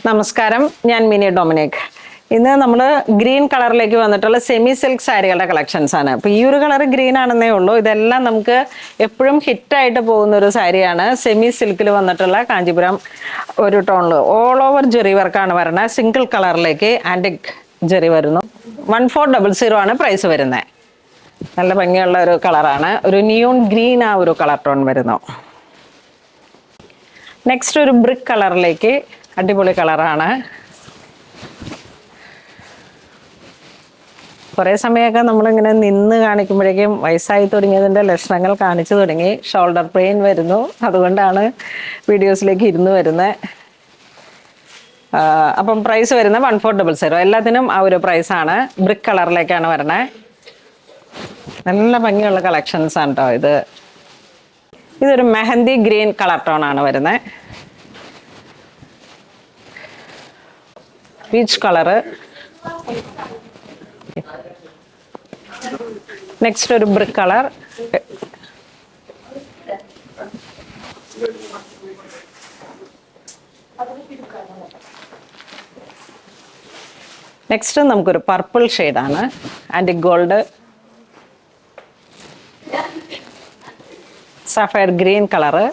നമസ്കാരം, ഞാൻ mini Dominic. ഇന്ന് നമ്മൾ ഗ്രീൻ കളറിലേക്ക് വന്നിട്ടുള്ള സെമി സിൽക്ക് സാരികളുടെ കളക്ഷൻസ് ആണ്. അപ്പോൾ ഈ ഒരു കളർ ഗ്രീൻ ആണെന്നേ ഉള്ളൂ. ഇതെല്ലാം നമുക്ക് എപ്പോഴും ഹിറ്റായിട്ട് പോകുന്ന ഒരു സാരിയാണ്. സെമി സിൽക്കിൽ വന്നിട്ടുള്ള കാഞ്ചീപുരം ഒരു ടോണിൽ ഓൾ ഓവർ ജെറി വർക്കാണ് വരുന്നത്. സിംഗിൾ കളറിലേക്ക് ആൻറ്റിക് ജെറി വരുന്നു. 1400 ആണ് പ്രൈസ് വരുന്നത്. നല്ല ഭംഗിയുള്ള ഒരു കളറാണ്. ഒരു നിയോൺ ഗ്രീൻ ആ ഒരു കളർ ടോൺ വരുന്നു. നെക്സ്റ്റ് ഒരു ബ്രിക്ക് കളറിലേക്ക് അടിപൊളി കളറാണ്. കുറേ സമയമൊക്കെ നമ്മളിങ്ങനെ നിന്ന് കാണിക്കുമ്പോഴേക്കും വയസ്സായി തുടങ്ങിയതിൻ്റെ ലക്ഷണങ്ങൾ കാണിച്ചു തുടങ്ങി. ഷോൾഡർ പെയിൻ വരുന്നു. അതുകൊണ്ടാണ് വീഡിയോസിലേക്ക് ഇരുന്ന് വരുന്നത്. അപ്പം പ്രൈസ് വരുന്നത് 1400. എല്ലാത്തിനും ആ ഒരു പ്രൈസാണ്. ബ്രിക്ക് കളറിലേക്കാണ് വരണേ. നല്ല ഭംഗിയുള്ള കളക്ഷൻസ് ആണ് കേട്ടോ. ഇതൊരു മെഹന്തി ഗ്രീൻ കളർ ടോൺ ആണ് വരുന്നത്. Peach colour. നെക്സ്റ്റ് ഒരു ബ്രിക്ക് കളർ. നെക്സ്റ്റ് നമുക്കൊരു പർപ്പിൾ ഷെയ്ഡാണ്. Antique gold. Sapphire green colour.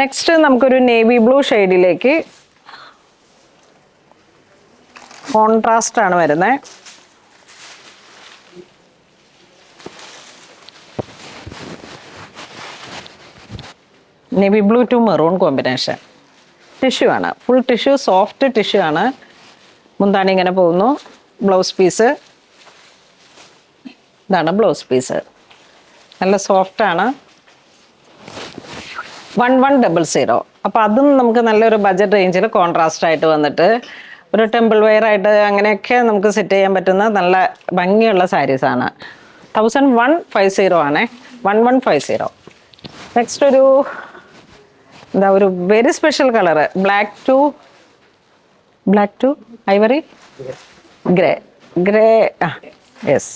Next നമുക്കൊരു നേവി ബ്ലൂ ഷെയ്ഡിലേക്ക് കോൺട്രാസ്റ്റ് ആണ് വരുന്നത്. Navy blue to maroon combination. Tissue ആണ്, ഫുൾ ടിഷ്യൂ, സോഫ്റ്റ് ടിഷ്യൂ ആണ്. മുന്താണി ഇങ്ങനെ പോകുന്നു. ബ്ലൗസ് പീസ് ഇതാണ്. ബ്ലൗസ് പീസ് നല്ല സോഫ്റ്റാണ്. 1100. അപ്പോൾ അതും നമുക്ക് നല്ലൊരു ബഡ്ജറ്റ് റേഞ്ചിൽ കോൺട്രാസ്റ്റ് ആയിട്ട് വന്നിട്ട് ഒരു ടെമ്പിൾ വെയർ ആയിട്ട് അങ്ങനെയൊക്കെ നമുക്ക് സെറ്റ് ചെയ്യാൻ പറ്റുന്ന നല്ല ഭംഗിയുള്ള സാരീസാണ്. 1150 ആണ്. 1150. നെക്സ്റ്റ് ഒരു very special colour. Black to ivory grey. Yes.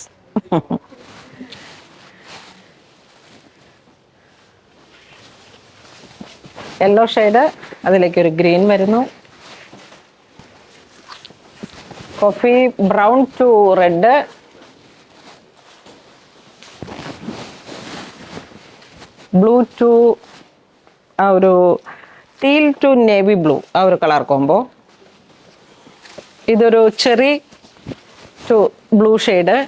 Yellow shade, അതിലേക്ക് ഒരു ഗ്രീൻ വരുന്നു. Coffee brown to red. Blue to ആ ഒരു ടീൽ ടു നേവി ബ്ലൂ ആ ഒരു കളർ കോംബോ. ഇതൊരു ചെറി ടു ബ്ലൂ ഷെയ്ഡ്.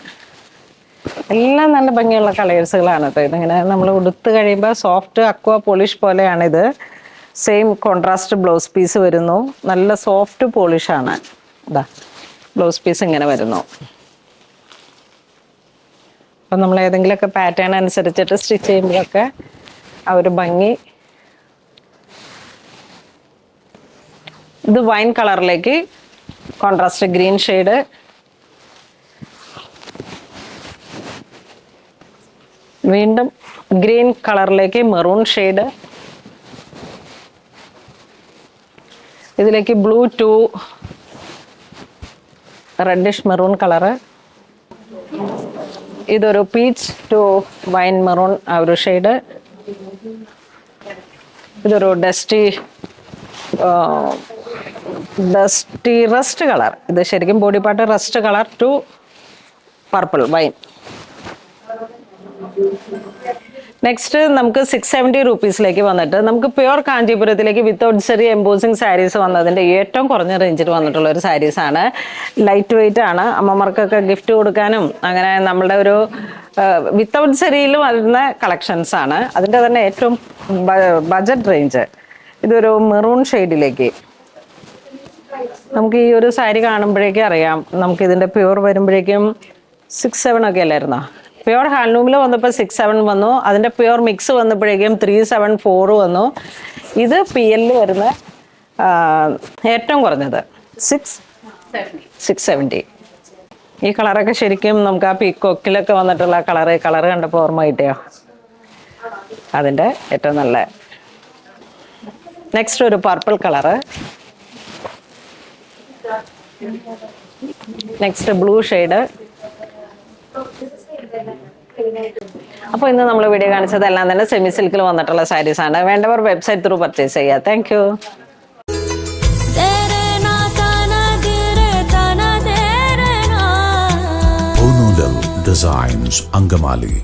എല്ലാം നല്ല ഭംഗിയുള്ള കളേഴ്സുകളാണ് കേട്ടോ. ഇതിങ്ങനെ നമ്മൾ ഉടുത്ത് കഴിയുമ്പോൾ സോഫ്റ്റ് അക്വ പോളിഷ് പോലെയാണിത്. സെയിം കോൺട്രാസ്റ്റ് ബ്ലൗസ് പീസ് വരുന്നു. നല്ല സോഫ്റ്റ് പോളിഷാണ്. ഇതാ ബ്ലൗസ് പീസ് ഇങ്ങനെ വരുന്നു. അപ്പം നമ്മൾ ഏതെങ്കിലുമൊക്കെ പാറ്റേൺ അനുസരിച്ചിട്ട് സ്റ്റിച്ച് ചെയ്യുമ്പോഴൊക്കെ ആ ഒരു ഭംഗി. ഇത് വൈൻ കളറിലേക്ക് കോൺട്രാസ്റ്റ് ഗ്രീൻ ഷെയ്ഡ്. വീണ്ടും ഗ്രീൻ കളറിലേക്ക് മെറൂൺ ഷെയ്ഡ്. ഇതിലേക്ക് blue to reddish maroon colour. ഇതൊരു പീച്ച് ടു വൈൻ മെറൂൺ ആ ഒരു ഷെയ്ഡ്. ഇതൊരു ഡസ്റ്റി റസ്റ്റ് കളർ. ഇത് ശരിക്കും body part rust colour to purple wine. Next നമുക്ക് 670 റുപ്പീസിലേക്ക് വന്നിട്ട് നമുക്ക് പ്യുവർ കാഞ്ചീപുരത്തിലേക്ക് വിത്തൗട്ട് സെറി എംബോസിങ് സാരീസ് വന്നതിൻ്റെ ഏറ്റവും കുറഞ്ഞ റേഞ്ചിൽ വന്നിട്ടുള്ള ഒരു സാരീസാണ്. ലൈറ്റ് വെയിറ്റ് ആണ്. അമ്മമാർക്കൊക്കെ ഗിഫ്റ്റ് കൊടുക്കാനും അങ്ങനെ നമ്മളുടെ ഒരു വിത്തൗട്ട് സെറിയിൽ വരുന്ന കളക്ഷൻസ് ആണ്. അതിൻ്റെ തന്നെ ഏറ്റവും ബഡ്ജറ്റ് റേഞ്ച്. ഇതൊരു മെറൂൺ ഷെയ്ഡിലേക്ക് നമുക്ക് ഈ ഒരു സാരി കാണുമ്പോഴേക്കും അറിയാം. നമുക്കിതിൻ്റെ പ്യുവർ വരുമ്പോഴേക്കും 6-7 ഒക്കെ അല്ലായിരുന്നോ? പ്യുവർ ഹാൻഡ്ലൂമിൽ വന്നപ്പോൾ 6-7 വന്നു. അതിൻ്റെ പ്യുവർ മിക്സ് വന്നപ്പോഴേക്കും 374 വന്നു. ഇത് PL വരുന്ന ഏറ്റവും കുറഞ്ഞത് 670. ഈ കളറൊക്കെ ശരിക്കും നമുക്ക് ആ പീക്കോക്കിലൊക്കെ വന്നിട്ടുള്ള കളറ് കണ്ടപ്പോൾ ഓർമ്മ കിട്ടിയോ? അതിൻ്റെ ഏറ്റവും നല്ല. നെക്സ്റ്റ് ഒരു purple colour. Next blue shade. അപ്പോൾ ഇന്ന് നമ്മൾ വീഡിയോ കാണിച്ചത് എല്ലാം തന്നെ സെമി സിൽക്കിൽ വന്നിട്ടുള്ള സാരീസാണ്. വേണ്ടവർ വെബ്സൈറ്റ് ത്രൂ പർച്ചേസ് ചെയ്യുക. Thank you. Designs, Angamali.